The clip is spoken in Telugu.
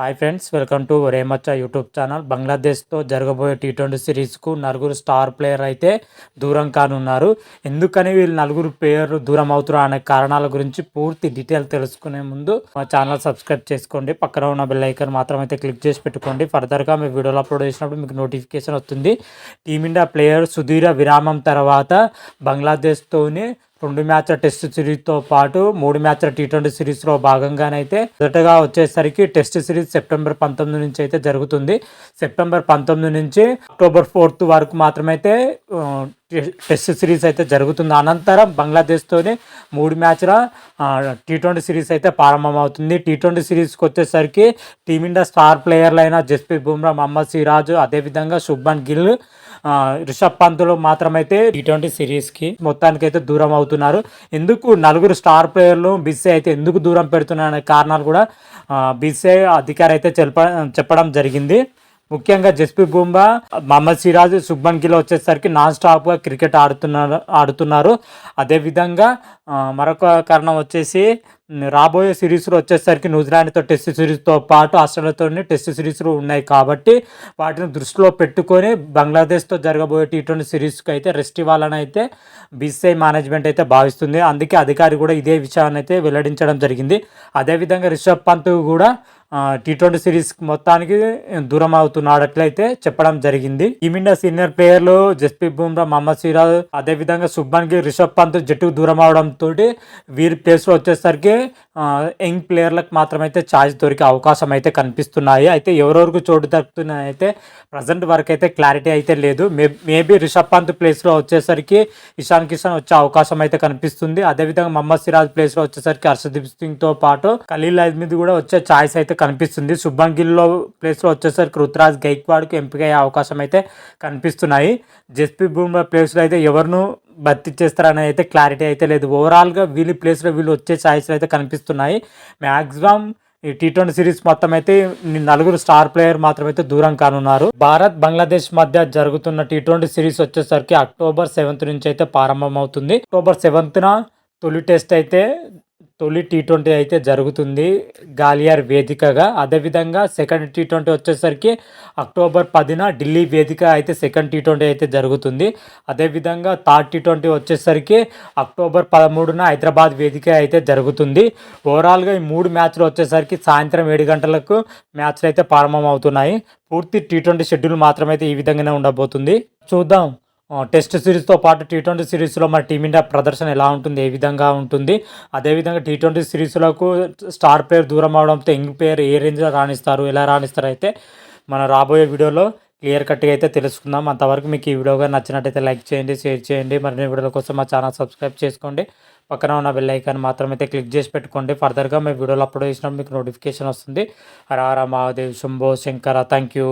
Hi friends, welcome to Remachcha YouTube channel. బంగ్లాదేశ్తో జరగబోయే టీ20 సిరీస్కు నలుగురు స్టార్ ప్లేయర్ అయితే దూరం కానున్నారు. ఎందుకని వీళ్ళు నలుగురు ప్లేయర్లు దూరం అవుతున్నారు అనే కారణాల గురించి పూర్తి డీటెయిల్ తెలుసుకునే ముందు మా ఛానల్ సబ్స్క్రైబ్ చేసుకోండి. పక్కన ఉన్న బెల్ ఐకాన్ మాత్రం అయితే క్లిక్ చేసి పెట్టుకోండి. ఫర్దర్గా మీ వీడియోలు అప్లోడ్ చేసినప్పుడు మీకు నోటిఫికేషన్ వస్తుంది. టీమిండియా ప్లేయర్ సుదీర్ఘ విరామం తర్వాత బంగ్లాదేశ్తోని 2 మ్యాచ్ల టెస్ట్ సిరీస్తో పాటు 3 మ్యాచ్ల టీ20 సిరీస్లో భాగంగానైతే మొదటగా వచ్చేసరికి టెస్ట్ సిరీస్ సెప్టెంబర్ 19 నుంచి అయితే జరుగుతుంది. సెప్టెంబర్ 19 నుంచి అక్టోబర్ 4 వరకు మాత్రమే అయితే టెస్ట్ సిరీస్ అయితే జరుగుతుంది. అనంతరం బంగ్లాదేశ్తోనే 3 మ్యాచ్ల టీ20 సిరీస్ అయితే ప్రారంభమవుతుంది. టీ20 సిరీస్కి వచ్చేసరికి టీమిండియా స్టార్ ప్లేయర్లైన జస్ప్రీత్ బుమ్రా, మహమ్మద్ సిరాజ్, అదేవిధంగా శుభ్మన్ గిల్, రిషబ్ పంతులు మాత్రమైతే టీ20 సిరీస్కి మొత్తానికైతే దూరం అవుతున్నారు. ఎందుకు నలుగురు స్టార్ ప్లేయర్లు బీసీసీఐ అయితే ఎందుకు దూరం పెడుతున్నారనే కారణాలు కూడా బీసీసీఐ అధికారి అయితే చెప్పడం జరిగింది. ముఖ్యంగా జస్ప్రీత్ బుమ్రా, మహమ్మద్ సిరాజ్, శుభ్మన్ గిల్ వచ్చేసరికి నాన్ స్టాప్గా క్రికెట్ ఆడుతున్నారు. అదేవిధంగా మరొక కారణం వచ్చేసి రాబోయే సిరీస్లో వచ్చేసరికి న్యూజిలాండ్తో టెస్ట్ సిరీస్తో పాటు ఆస్ట్రేలియాతో టెస్ట్ సిరీస్లు ఉన్నాయి కాబట్టి వాటిని దృష్టిలో పెట్టుకొని బంగ్లాదేశ్తో జరగబోయే టీ20 సిరీస్కి అయితే రెస్ట్ ఇవ్వాలని అయితే బీసీసీఐ మేనేజ్మెంట్ అయితే భావిస్తుంది. అందుకే అధికారి కూడా ఇదే విషయాన్ని అయితే వెల్లడించడం జరిగింది. అదేవిధంగా రిషబ్ పంత్ కూడా టీ20 సిరీస్ మొత్తానికి దూరం అవుతున్నట్లయితే చెప్పడం జరిగింది. టీమిండియా సీనియర్ ప్లేయర్లు జస్ప్రీత్ బుమ్రా, మహమ్మద్ సిరాజ్, అదేవిధంగా శుభ్మన్ గిల్, రిషబ్ పంత్ జట్టుకు దూరం అవడంతో వీరి ప్లేస్లో వచ్చేసరికి యంగ్ ప్లేయర్లకు మాత్రమైతే ఛాయిస్ దొరికే అవకాశం అయితే కనిపిస్తున్నాయి. అయితే ఎవరెవరికి చోటు దక్కుతున్నాయి అయితే ప్రజెంట్ వరకు అయితే క్లారిటీ అయితే లేదు. మేబీ రిషబ్ పంత్ ప్లేస్లో వచ్చేసరికి ఇషాన్ కిషన్ వచ్చే అవకాశం అయితే కనిపిస్తుంది. అదేవిధంగా మహమ్మద్ సిరాజ్ ప్లేస్లో వచ్చేసరికి హర్షదీప్ సింగ్తో పాటు ఖలీల్ అహ్మద్ కూడా వచ్చే ఛాయిస్ అయితే కనిపిస్తుంది. శుభ్మన్ గిల్లో ప్లేస్లో వచ్చేసరికి రుతురాజ్ గైక్వాడ్కు ఎంపిక అయ్యే అవకాశం అయితే కనిపిస్తున్నాయి. జస్ప్రీత్ బుమ్రా ప్లేస్లో అయితే ఎవరిను భర్తీ చేస్తారని అయితే క్లారిటీ అయితే లేదు. ఓవరాల్గా వీళ్ళ ప్లేస్లో వీళ్ళు వచ్చే ఛాయిస్లు అయితే కనిపిస్తున్నాయి. మ్యాక్సిమం ఈ టీ20 సిరీస్ మొత్తం అయితే నలుగురు స్టార్ ప్లేయర్ మాత్రమైతే దూరం కానున్నారు. భారత్ బంగ్లాదేశ్ మధ్య జరుగుతున్న టీ20 సిరీస్ వచ్చేసరికి అక్టోబర్ 7 నుంచి అయితే ప్రారంభమవుతుంది. అక్టోబర్ 7న తొలి టెస్ట్ అయితే తొలి టీ20 అయితే జరుగుతుంది గాలియార్ వేదికగా. అదేవిధంగా సెకండ్ టీ20 వచ్చేసరికి అక్టోబర్ 10న ఢిల్లీ వేదిక అయితే సెకండ్ టీ20 అయితే జరుగుతుంది. అదేవిధంగా థర్డ్ టీ20 వచ్చేసరికి అక్టోబర్ 13న హైదరాబాద్ వేదిక అయితే జరుగుతుంది. ఓవరాల్గా ఈ 3 మ్యాచ్లు వచ్చేసరికి సాయంత్రం 7 గంటలకు మ్యాచ్లు అయితే ప్రారంభమవుతున్నాయి. పూర్తి టీ20 షెడ్యూల్ మాత్రమైతే ఈ విధంగానే ఉండబోతుంది. చూద్దాం టెస్ట్ సిరీస్తో పాటు టీ20 సిరీస్లో మన టీమిండియా ప్రదర్శన ఎలా ఉంటుంది, ఏ విధంగా ఉంటుంది. అదేవిధంగా టీ20 సిరీస్లకు స్టార్ ప్లేయర్ దూరం అవడంతో యంగ్ ప్లేయర్ ఏ రేంజ్లో రాణిస్తారు, ఎలా రాణిస్తారు అయితే మన రాబోయే వీడియోలో క్లియర్ కట్గా అయితే తెలుసుకుందాం. అంతవరకు మీకు ఈ వీడియోగా నచ్చినట్టయితే లైక్ చేయండి, షేర్ చేయండి. మరిన్ని వీడియోల కోసం మా ఛానల్ సబ్స్క్రైబ్ చేసుకోండి. పక్కన ఉన్న బెల్ ఐకాన్ మాత్రం అయితే క్లిక్ చేసి పెట్టుకోండి. ఫర్దర్గా మీ వీడియోలు అప్లోడ్ చేసినప్పుడు మీకు నోటిఫికేషన్ వస్తుంది. హర హర మహాదేవ్, శంభో శంకర. Thank you.